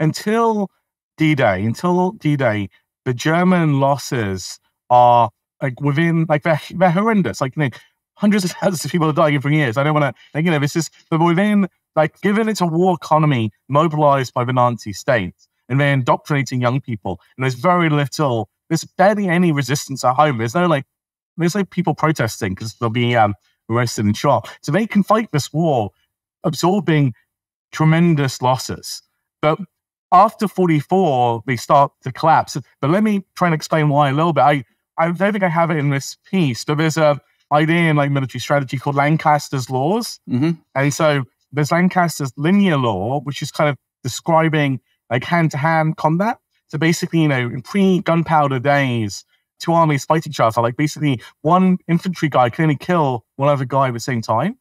until D-Day, the German losses are like within, like they're horrendous. Like, hundreds of thousands of people are dying for years. I don't want to, this is, but within, like, given it's a war economy mobilized by the Nazi state, and they're indoctrinating young people, and there's barely any resistance at home. There's no people protesting because they'll be arrested and shot. So they can fight this war, absorbing tremendous losses. But after 44, they start to collapse. But let me try and explain why a little bit. I don't think I have it in this piece, but there's a idea in like military strategy called Lancaster's laws. Mm-hmm. And so there's Lancaster's linear law, which is kind of describing like hand-to-hand combat. So basically, in pre-gunpowder days, two armies fight each other. Like basically, one infantry guy can only kill one other guy at the same time.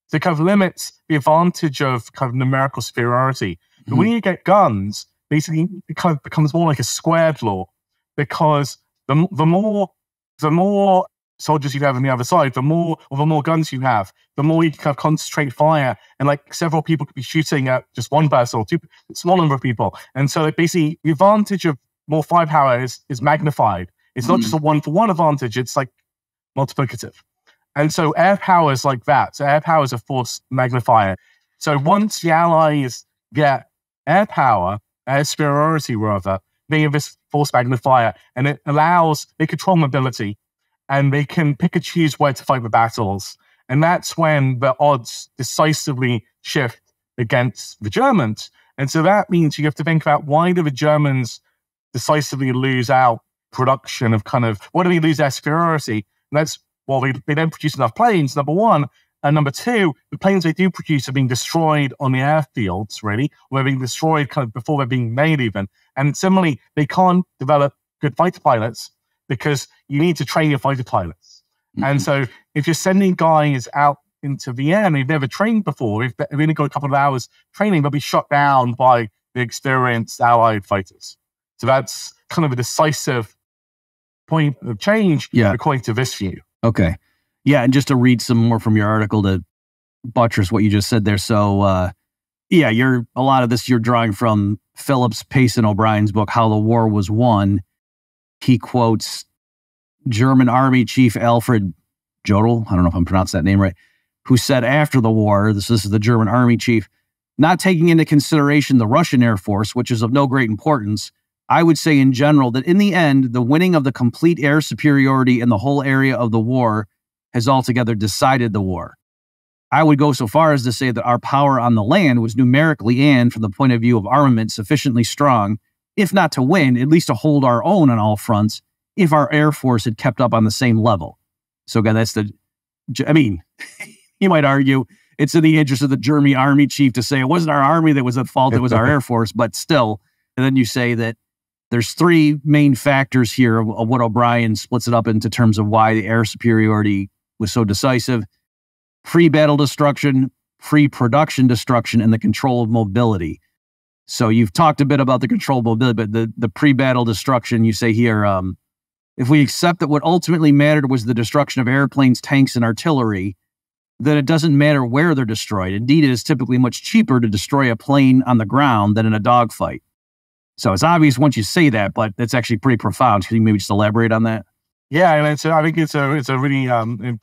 So it kind of limits the advantage of kind of numerical superiority. Mm-hmm. But when you get guns, basically it kind of becomes more like a squared law, because the more soldiers you have on the other side, the more guns you have, the more you can kind of concentrate fire, and like several people could be shooting at just one person or two, small number of people. And so like basically the advantage of more firepower is magnified. It's not just a one-for-one advantage, it's like multiplicative. And so air power is like that. So air power is a force magnifier. So once the Allies get air superiority rather, they have this force magnifier, and they control mobility, and they can pick and choose where to fight the battles. And that's when the odds decisively shift against the Germans. And so that means you have to think about, why do the Germans decisively lose out production of why do they lose their superiority? And that's, they don't produce enough planes, number one. And number two, the planes they do produce are being destroyed on the airfields, really, or they're being destroyed kind of before they're being made even. And similarly, they can't develop good fighter pilots because you need to train your fighter pilots. Mm-hmm. And so if you're sending guys out into the air and they've never trained before, if they've only got a couple of hours training, they'll be shot down by the experienced Allied fighters. So that's kind of a decisive point of change according to this view. Okay. Yeah, and just to read some more from your article to buttress what you just said there. So, a lot of this you're drawing from Phillips, Pace, and O'Brien's book, How the War Was Won. He quotes German Army Chief Alfred Jodl, I don't know if I'm pronouncing that name right, who said after the war, this is the German Army Chief, not taking into consideration the Russian Air Force, which is of no great importance, I would say in general that in the end, the winning of the complete air superiority in the whole area of the war has altogether decided the war. I would go so far as to say that our power on the land was numerically and, from the point of view of armament, sufficiently strong, if not to win, at least to hold our own on all fronts, if our Air Force had kept up on the same level. So again, you might argue it's in the interest of the German Army Chief to say it wasn't our army that was at fault, it was our Air Force, but still. And then you say that there's three main factors here of what O'Brien splits it up into terms of why the air superiority was so decisive: pre-battle destruction, pre-production destruction, and the control of mobility. So you've talked a bit about the control of mobility, but the pre-battle destruction, you say here, if we accept that what ultimately mattered was the destruction of airplanes, tanks, and artillery, then it doesn't matter where they're destroyed. Indeed, it is typically much cheaper to destroy a plane on the ground than in a dogfight. So it's obvious once you say that, but it's actually pretty profound. Can you maybe just elaborate on that? Yeah, and I think it's a really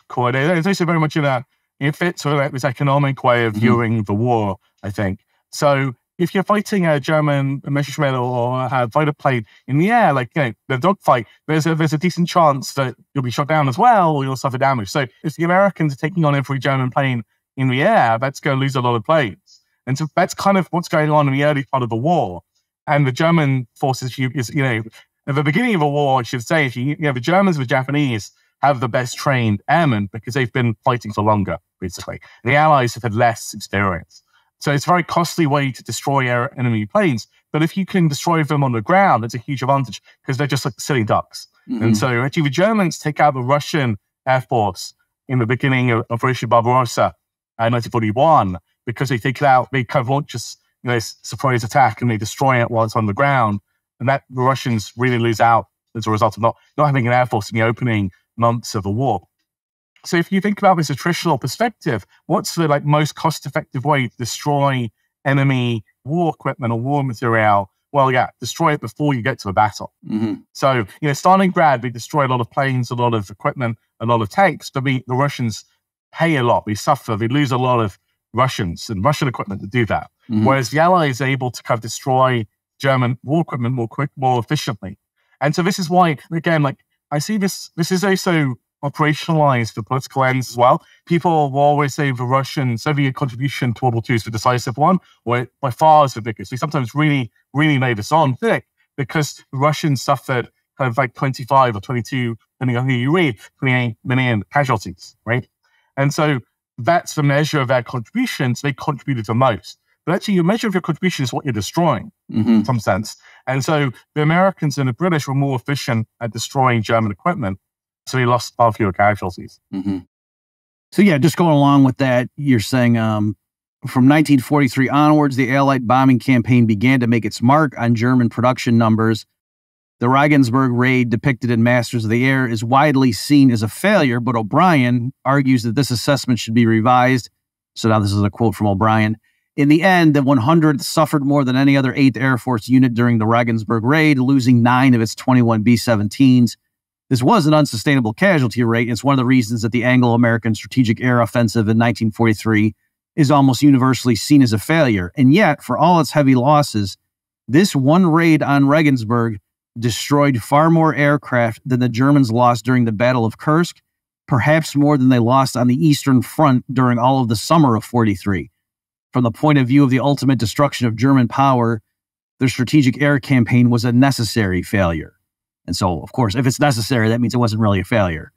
cool idea. It's also very much it fits sort of like this economic way of viewing the war, I think. So if you're fighting a German Messerschmitt or a fighter plane in the air, like the dogfight, there's a decent chance that you'll be shot down as well, or you'll suffer damage. So if the Americans are taking on every German plane in the air, that's going to lose a lot of planes. And so that's kind of what's going on in the early part of the war. And the German forces, at the beginning of a war, I should say, the Germans and the Japanese have the best trained airmen because they've been fighting for longer, basically. And the Allies have had less experience. So it's a very costly way to destroy enemy planes. But if you can destroy them on the ground, it's a huge advantage because they're just like silly ducks. Mm-hmm. And so actually the Germans take out the Russian Air Force in the beginning of Operation Barbarossa in 1941 because they take it out, they kind of launch this surprise attack and they destroy it while it's on the ground. And that the Russians really lose out as a result of not having an air force in the opening months of a war. So if you think about this attritional perspective, what's the most cost-effective way to destroy enemy war equipment or war material, well, yeah, destroy it before you get to a battle. So, Stalingrad, they destroy a lot of planes, a lot of equipment, a lot of tanks, but the Russians pay a lot. They suffer. They lose a lot of Russians and Russian equipment to do that. Whereas the Allies are able to kind of destroy German war equipment more efficiently. And so this is why, again, like I see this is also operationalized for political ends as well. People will always say the Soviet contribution to World War II is the decisive one, or it by far is the biggest. We sometimes really lay this on thick because the Russians suffered kind of like 25 or 22, depending on who you read, 28 million casualties, right? And so that's the measure of their contributions. They contributed the most. But actually, your measure of your contribution is what you're destroying, in some sense. And so the Americans and the British were more efficient at destroying German equipment, so they lost far fewer casualties. So yeah, just going along with that, you're saying from 1943 onwards, the Allied bombing campaign began to make its mark on German production numbers. The Regensburg raid, depicted in Masters of the Air, is widely seen as a failure, but O'Brien argues that this assessment should be revised. So now this is a quote from O'Brien. In the end, the 100th suffered more than any other 8th Air Force unit during the Regensburg raid, losing 9 of its 21 B-17s. This was an unsustainable casualty rate. It's one of the reasons that the Anglo-American Strategic Air Offensive in 1943 is almost universally seen as a failure. And yet, for all its heavy losses, this one raid on Regensburg destroyed far more aircraft than the Germans lost during the Battle of Kursk, perhaps more than they lost on the Eastern Front during all of the summer of 43. From the point of view of the ultimate destruction of German power, their strategic air campaign was a necessary failure. And so, of course, if it's necessary, that means it wasn't really a failure.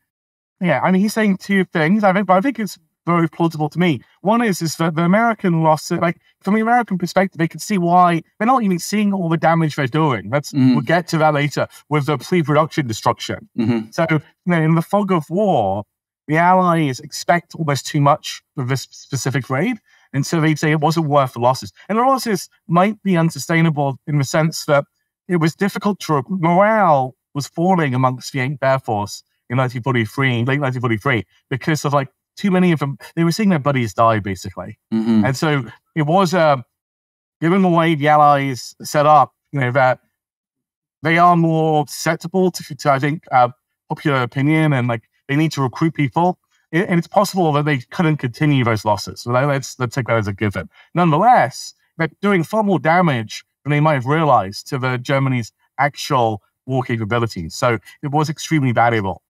Yeah, I mean, he's saying two things, but I think it's very plausible to me. One is that the American loss, like from the American perspective, they can see why they're not even seeing all the damage they're doing. We'll get to that later with the pre-production destruction. So, in the fog of war, the Allies expect almost too much of this specific raid. And so they'd say it wasn't worth the losses. And the losses might be unsustainable in the sense that it was difficult morale was falling amongst the 8th Air Force in 1943, late 1943, because of like too many of them. They were seeing their buddies die, basically. And so it was, given the way the Allies set up, that they are more susceptible to I think, popular opinion, and like they need to recruit people. And it's possible that they couldn't continue those losses. So let's take that as a given. Nonetheless, they're doing far more damage than they might have realized to Germany's actual war capabilities. So it was extremely valuable.